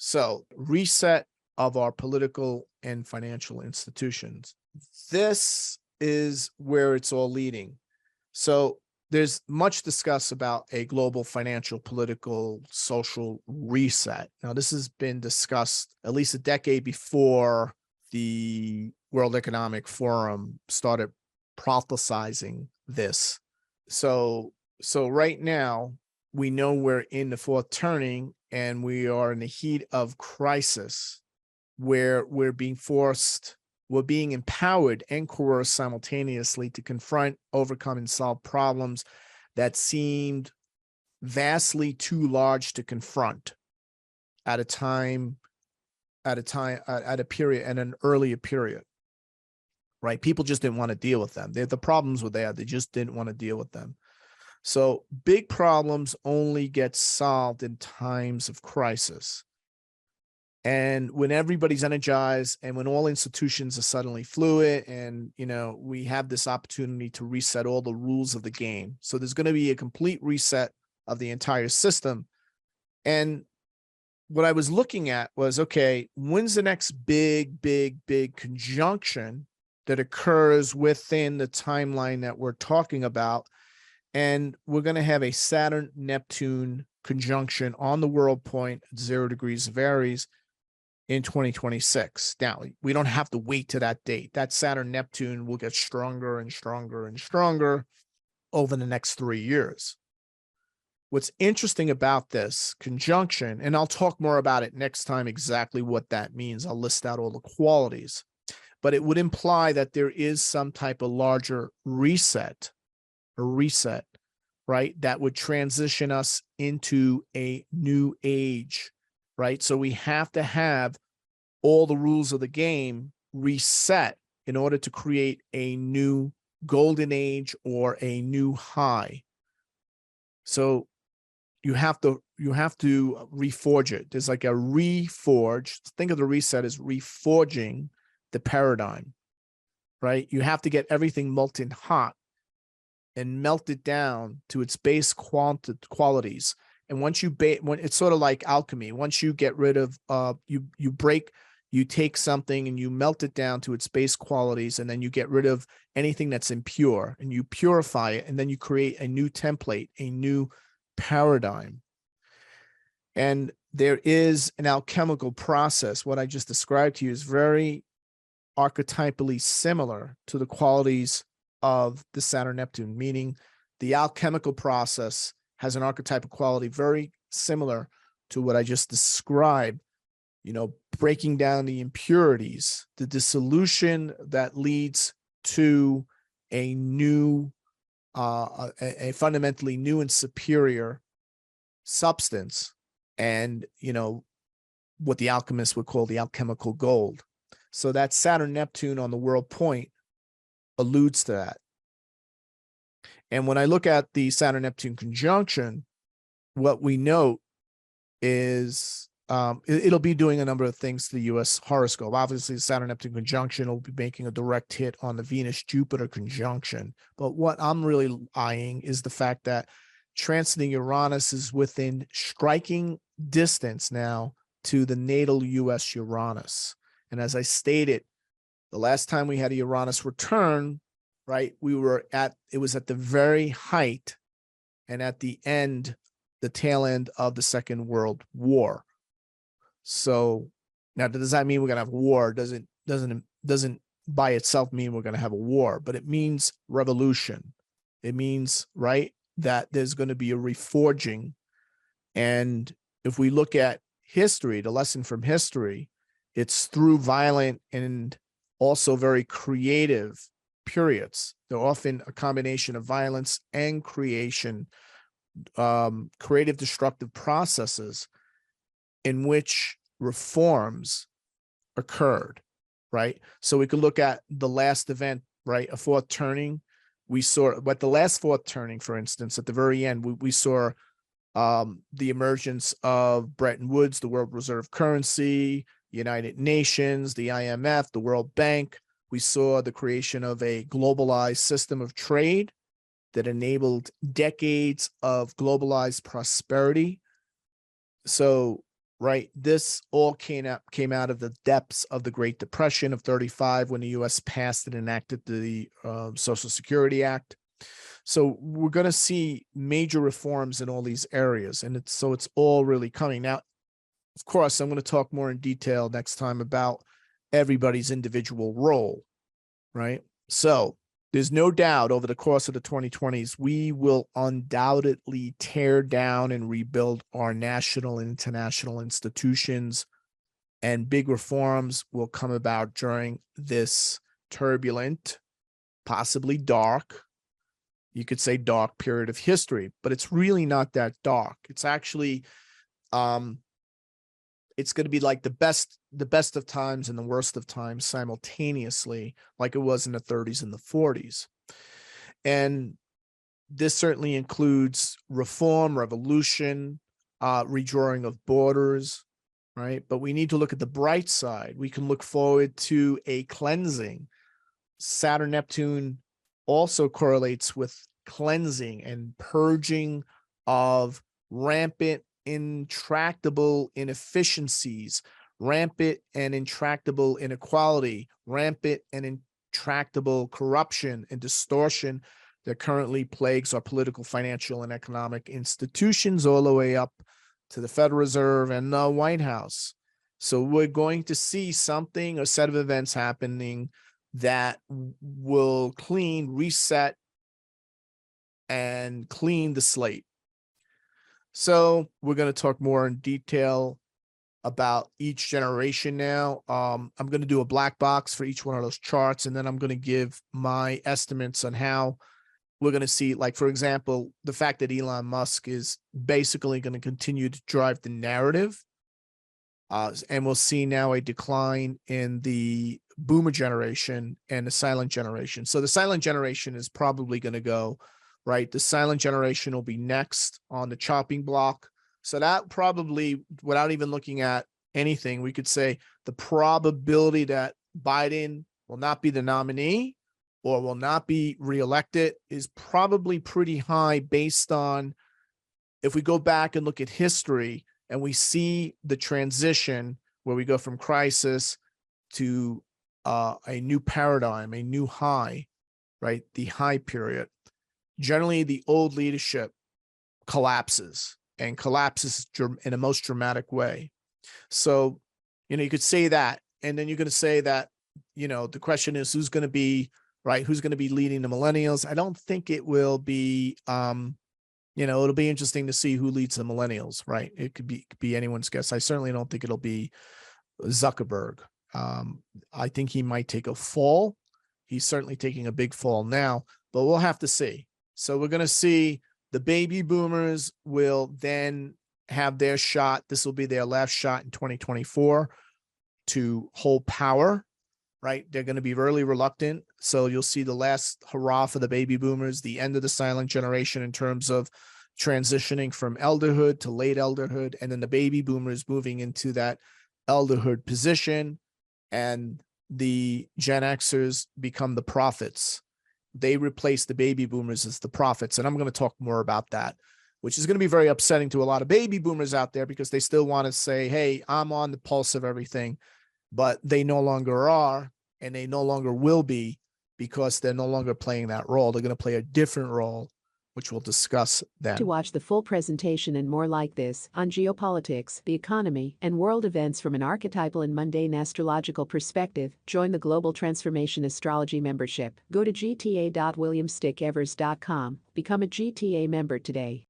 So, reset of our political and financial institutions. This is where it's all leading. So, there's much discuss about a global financial, political, social reset. Now, this has been discussed at least a decade before the World Economic Forum started prophesizing this. So right now, we know we're in the fourth turning and we are in the heat of crisis where we're being empowered and coerced simultaneously to confront, overcome, and solve problems that seemed vastly too large to confront at an earlier period, right? People just didn't want to deal with them. The problems were there. They just didn't want to deal with them. So big problems only get solved in times of crisis. And when everybody's energized and when all institutions are suddenly fluid and, we have this opportunity to reset all the rules of the game. So there's going to be a complete reset of the entire system. And what I was looking at was, okay, when's the next big conjunction that occurs within the timeline that we're talking about? And we're going to have a Saturn-Neptune conjunction on the world point at 0 degrees of Aries in 2026. Now, we don't have to wait to that date. That Saturn-Neptune will get stronger and stronger and stronger over the next 3 years. What's interesting about this conjunction, and I'll talk more about it next time, exactly what that means. I'll list out all the qualities, but it would imply that there is some type of larger reset, right? That would transition us into a new age, right? So we have to have all the rules of the game reset in order to create a new golden age or a new high. So you have to reforge it. There's like a reforge. Think of the reset as reforging the paradigm, right? You have to get everything molten hot and melt it down to its base qualities. And once it's sort of like alchemy. Once you get rid of, you take something and you melt it down to its base qualities, and then you get rid of anything that's impure and you purify it, and then you create a new template, a new paradigm. And there is an alchemical process. What I just described to you is very archetypally similar to the qualities of the Saturn-Neptune, meaning the alchemical process has an archetypal quality very similar to what I just described, breaking down the impurities, the dissolution that leads to a new, a fundamentally new and superior substance, and, what the alchemists would call the alchemical gold. So that Saturn-Neptune on the world point alludes to that. And when I look at the Saturn-Neptune conjunction, what we note is it'll be doing a number of things to the U.S. horoscope. Obviously, the Saturn-Neptune conjunction will be making a direct hit on the Venus-Jupiter conjunction. But what I'm really eyeing is the fact that transiting Uranus is within striking distance now to the natal U.S. Uranus. And as I stated, the last time we had a Uranus return, right, it was at the very height and at the tail end of the Second World War. So now, does that mean we're going to have a war? Doesn't by itself mean we're going to have a war, but it means revolution. It means, right, that there's going to be a reforging. And if we look at history, the lesson from history, it's through violent and also very creative periods. They're often a combination of violence and creation, creative destructive processes in which reforms occurred, right? So we could look at the last event, right? A fourth turning. We saw, but the last fourth turning, for instance, at the very end, we saw the emergence of Bretton Woods, the world reserve currency, United Nations, the IMF, the World Bank. We saw the creation of a globalized system of trade that enabled decades of globalized prosperity. So right? This all came out of the depths of the Great Depression of 35 when the U.S. passed and enacted the Social Security Act. So we're going to see major reforms in all these areas, and it's all really coming. Now, of course, I'm going to talk more in detail next time about everybody's individual role, right? So there's no doubt over the course of the 2020s, we will undoubtedly tear down and rebuild our national and international institutions, and big reforms will come about during this turbulent, possibly dark, you could say dark period of history, but it's really not that dark. It's actually, it's going to be like the best of times and the worst of times simultaneously, like it was in the 30s and the 40s. And this certainly includes reform, revolution, redrawing of borders, right? But we need to look at the bright side. We can look forward to a cleansing. Saturn-Neptune also correlates with cleansing and purging of rampant, intractable inefficiencies, rampant and intractable inequality, rampant and intractable corruption and distortion that currently plagues our political, financial, and economic institutions all the way up to the Federal Reserve and the White House. So we're going to see something, a set of events happening that will reset, and clean the slate. So we're going to talk more in detail about each generation now. I'm going to do a black box for each one of those charts, and then I'm going to give my estimates on how we're going to see, like, for example, the fact that Elon Musk is basically going to continue to drive the narrative. And we'll see now a decline in the boomer generation and the silent generation. So the silent generation is probably going to go, right? The silent generation will be next on the chopping block. So that probably, without even looking at anything, we could say the probability that Biden will not be the nominee or will not be reelected is probably pretty high, based on, if we go back and look at history and we see the transition where we go from crisis to a new paradigm, a new high, right? The high period. Generally, the old leadership collapses, and collapses in a most dramatic way. So, you could say that, and then you're going to say that, the question is who's going to be, right? Who's going to be leading the millennials? I don't think it will be, it'll be interesting to see who leads the millennials, right? It could be anyone's guess. I certainly don't think it'll be Zuckerberg. I think he might take a fall. He's certainly taking a big fall now, but we'll have to see. So we're going to see the baby boomers will then have their shot. This will be their last shot in 2024 to hold power, right? They're going to be really reluctant. So you'll see the last hurrah for the baby boomers, the end of the silent generation in terms of transitioning from elderhood to late elderhood, and then the baby boomers moving into that elderhood position, and the Gen Xers become the prophets. They replace the baby boomers as the prophets. And I'm going to talk more about that, which is going to be very upsetting to a lot of baby boomers out there, because they still want to say, hey, I'm on the pulse of everything, but they no longer are, and they no longer will be, because they're no longer playing that role. They're going to play a different role, which we'll discuss then. To watch the full presentation and more like this on geopolitics, the economy, and world events from an archetypal and mundane astrological perspective, join the Global Transformation Astrology membership. Go to gta.williamstickevers.com. Become a GTA member today.